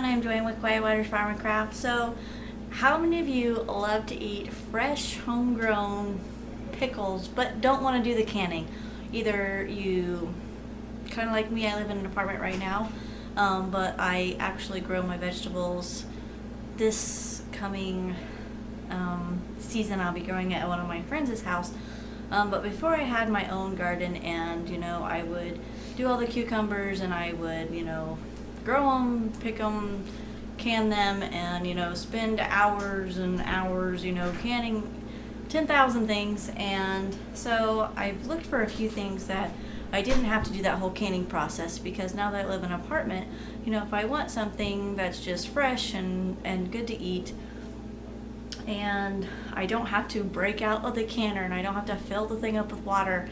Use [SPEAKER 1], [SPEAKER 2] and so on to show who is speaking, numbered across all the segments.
[SPEAKER 1] everyone, I'm Joanne with Quiet Waters Farm and Craft. So, how many of you love to eat fresh, homegrown pickles but don't want to do the canning? Either you, kind of like me, I live in an apartment right now, but I actually grow my vegetables. This coming season I'll be growing it at one of my friends' house. But before I had my own garden, and I would do all the cucumbers, and I would grow them, pick them, can them, and spend hours and hours canning 10,000 things. And so I've looked for a few things that I didn't have to do that whole canning process, because now that I live in an apartment, if I want something that's just fresh and good to eat, and I don't have to break out of the canner, and I don't have to fill the thing up with water,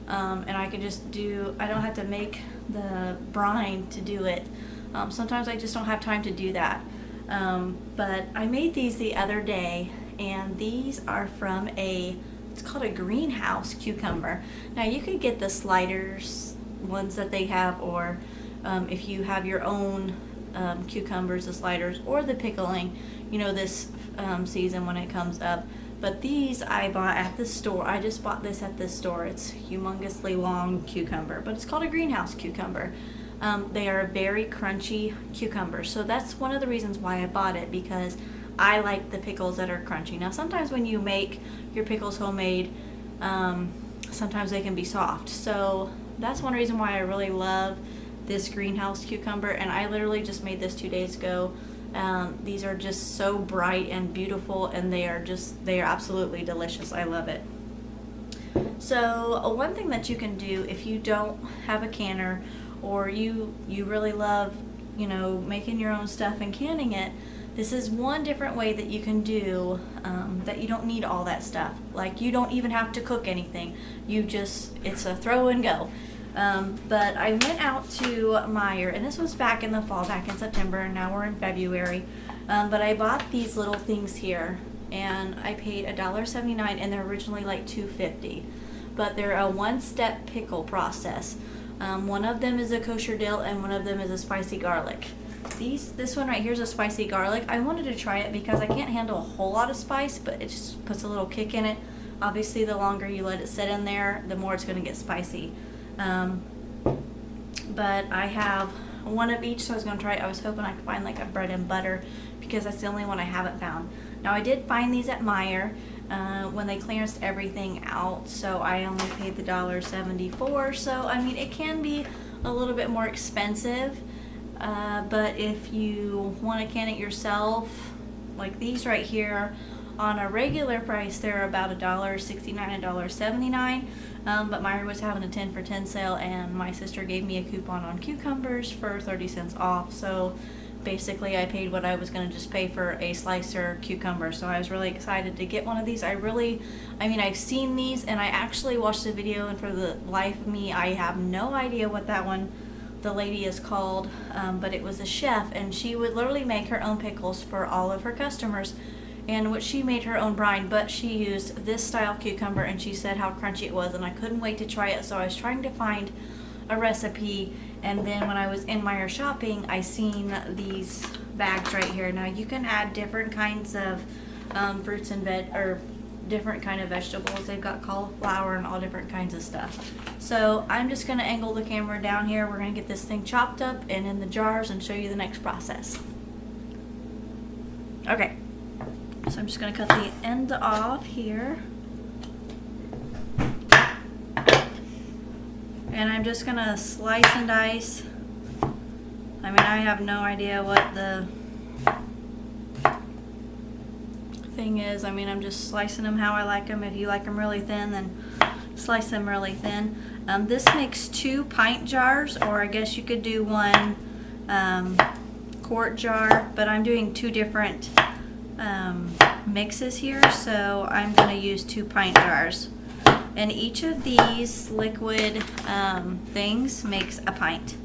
[SPEAKER 1] and I can just I don't have to make the brine to do it. Sometimes I just don't have time to do that. But I made these the other day, and these are from it's called a greenhouse cucumber. Now you could get the sliders ones that they have, or if you have your own cucumbers, the sliders, or the pickling, this season when it comes up. But these I bought at the store. I just bought this at the store. It's humongously long cucumber, but it's called a greenhouse cucumber. They are very crunchy cucumbers, so that's one of the reasons why I bought it, because I like the pickles that are crunchy. Now sometimes when you make your pickles homemade, sometimes they can be soft, so that's one reason why I really love this greenhouse cucumber. And I literally just made this 2 days ago. These are just so bright and beautiful, and they are absolutely delicious. I love it. So one thing that you can do if you don't have a canner, or you really love making your own stuff and canning it, this is one different way that you can do that you don't need all that stuff. Like, you don't even have to cook anything. It's a throw and go. But I went out to Meijer, and this was back in the fall, back in September, and now we're in February. But I bought these little things here, and I paid $1.79, and they're originally like $2.50. But they're a one-step pickle process. One of them is a kosher dill, and one of them is a spicy garlic. This one right here is a spicy garlic. I wanted to try it because I can't handle a whole lot of spice, but it just puts a little kick in it. Obviously, the longer you let it sit in there, the more it's going to get spicy. But I have one of each, so I was going to try it. I was hoping I could find like a bread and butter, because that's the only one I haven't found. Now, I did find these at Meijer when they clearanced everything out, so I only paid the $1.74. So I mean, it can be a little bit more expensive, but if you want to can it yourself, like these right here, on a regular price, they're about $1.69, $1.79. But Meijer was having a 10 for 10 sale, and my sister gave me a coupon on cucumbers for 30 cents off. So basically I paid what I was going to just pay for a slicer cucumber. So I was really excited to get one of these. I've seen these, and I actually watched the video, and for the life of me, I have no idea what the lady is called. But it was a chef, and she would literally make her own pickles for all of her customers. And what she made her own brine, but she used this style cucumber, and she said how crunchy it was, and I couldn't wait to try it. So I was trying to find a recipe, and then when I was in Meijer shopping, I seen these bags right here. Now you can add different kinds of fruits and different kind of vegetables. They've got cauliflower and all different kinds of stuff. So I'm just going to angle the camera down here. We're going to get this thing chopped up and in the jars and show you the next process. Okay. So I'm just going to cut the end off here. And I'm just going to slice and dice. I have no idea what the thing is. I'm just slicing them how I like them. If you like them really thin, then slice them really thin. This makes 2 pint jars, or I guess you could do 1 quart jar, but I'm doing 2 different mixes here, so I'm going to use 2 pint jars, and each of these liquid things makes a pint.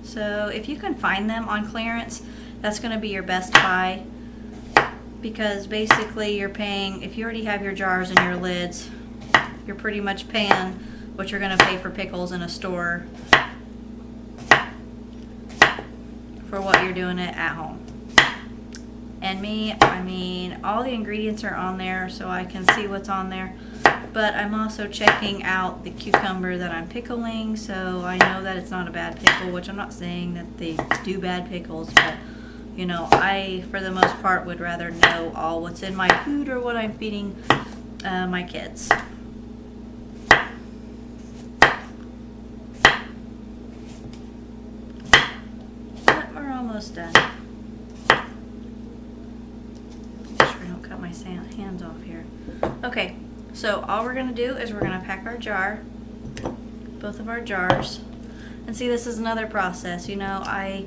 [SPEAKER 1] So if you can find them on clearance, that's going to be your best buy, because basically you're paying, if you already have your jars and your lids, you're pretty much paying what you're going to pay for pickles in a store for what you're doing it at home. And me, I mean, all the ingredients are on there so I can see what's on there. But I'm also checking out the cucumber that I'm pickling, so I know that it's not a bad pickle, which I'm not saying that they do bad pickles, but you know, I, for the most part, would rather know all what's in my food or what I'm feeding my kids. But we're almost done. Make sure I don't cut my hands off here. Okay. So all we're going to do is we're going to pack our jar, both of our jars. And see, this is another process. You know, I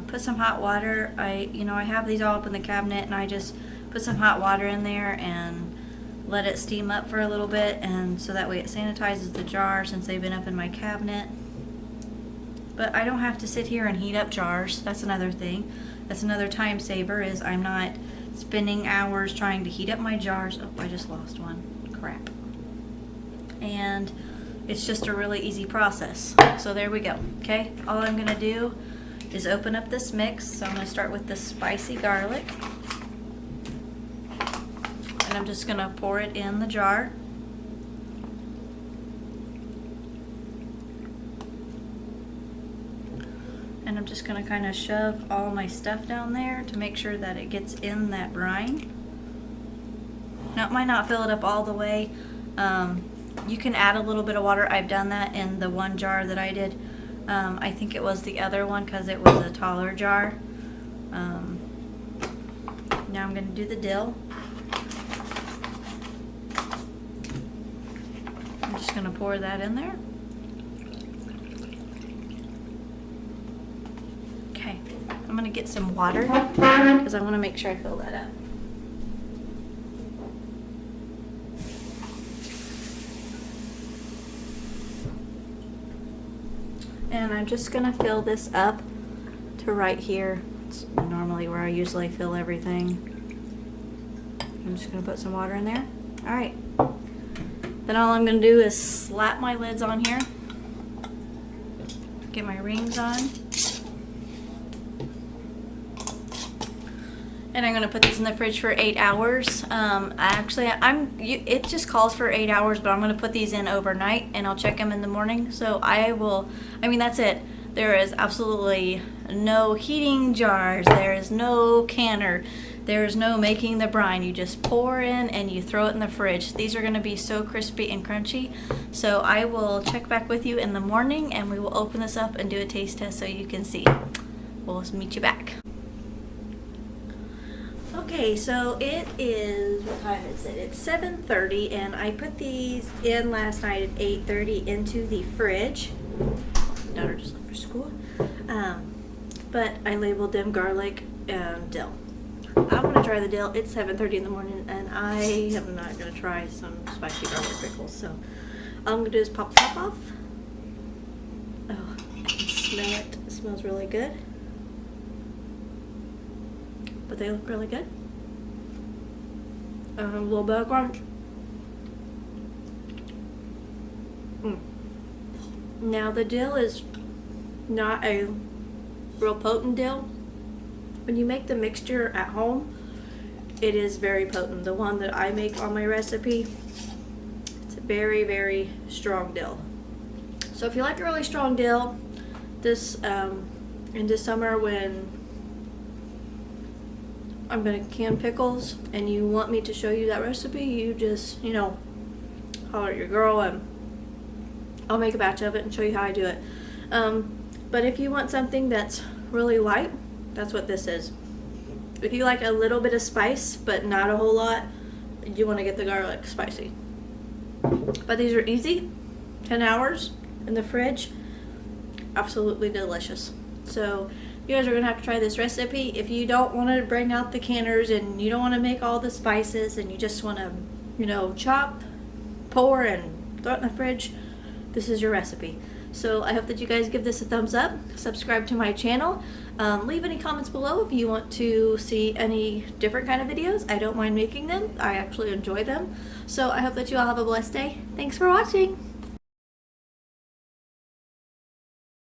[SPEAKER 1] put some hot water. I have these all up in the cabinet, and I just put some hot water in there and let it steam up for a little bit, and so that way it sanitizes the jar since they've been up in my cabinet. But I don't have to sit here and heat up jars. That's another thing. That's another time saver, is I'm not spending hours trying to heat up my jars. Oh, I just lost one. Crap. And it's just a really easy process. So there we go. Okay, all I'm gonna do is open up this mix. So I'm gonna start with the spicy garlic, and I'm just gonna pour it in the jar. And I'm just gonna kind of shove all my stuff down there to make sure that it gets in that brine. Now, it might not fill it up all the way. You can add a little bit of water. I've done that in the one jar that I did. I think it was the other one because it was a taller jar. Now I'm going to do the dill. I'm just going to pour that in there. Okay, I'm going to get some water because I want to make sure I fill that up. And I'm just going to fill this up to right here. It's normally where I usually fill everything. I'm just going to put some water in there. Alright. Then all I'm going to do is slap my lids on here. Get my rings on. And I'm going to put these in the fridge for 8 hours. It just calls for 8 hours, but I'm going to put these in overnight and I'll check them in the morning. So that's it. There is absolutely no heating jars. There is no canner. There is no making the brine. You just pour in and you throw it in the fridge. These are going to be so crispy and crunchy. So I will check back with you in the morning and we will open this up and do a taste test so you can see. We'll meet you back. Okay, so it is, what time is it? It's 7:30, and I put these in last night at 8:30 into the fridge. My daughter just left for school. But I labeled them garlic and dill. I'm going to try the dill. It's 7:30 in the morning, and I am not going to try some spicy garlic pickles. So all I'm going to do is pop the top off. Oh, I can smell it. It smells really good. But they look really good. A little bit of crunch. Now the dill is not a real potent dill. When you make the mixture at home, it is very potent. The one that I make on my recipe, it's a very, very strong dill. So if you like a really strong dill, this into summer when I'm going to can pickles and you want me to show you that recipe, you just, holler at your girl and I'll make a batch of it and show you how I do it. But if you want something that's really light, that's what this is. If you like a little bit of spice but not a whole lot, you want to get the garlic spicy. But these are easy, 10 hours in the fridge, absolutely delicious. So you guys are going to have to try this recipe. If you don't want to bring out the canners and you don't want to make all the spices and you just want to, chop, pour, and throw it in the fridge, this is your recipe. So I hope that you guys give this a thumbs up, subscribe to my channel, leave any comments below if you want to see any different kind of videos. I don't mind making them. I actually enjoy them. So I hope that you all have a blessed day. Thanks for watching.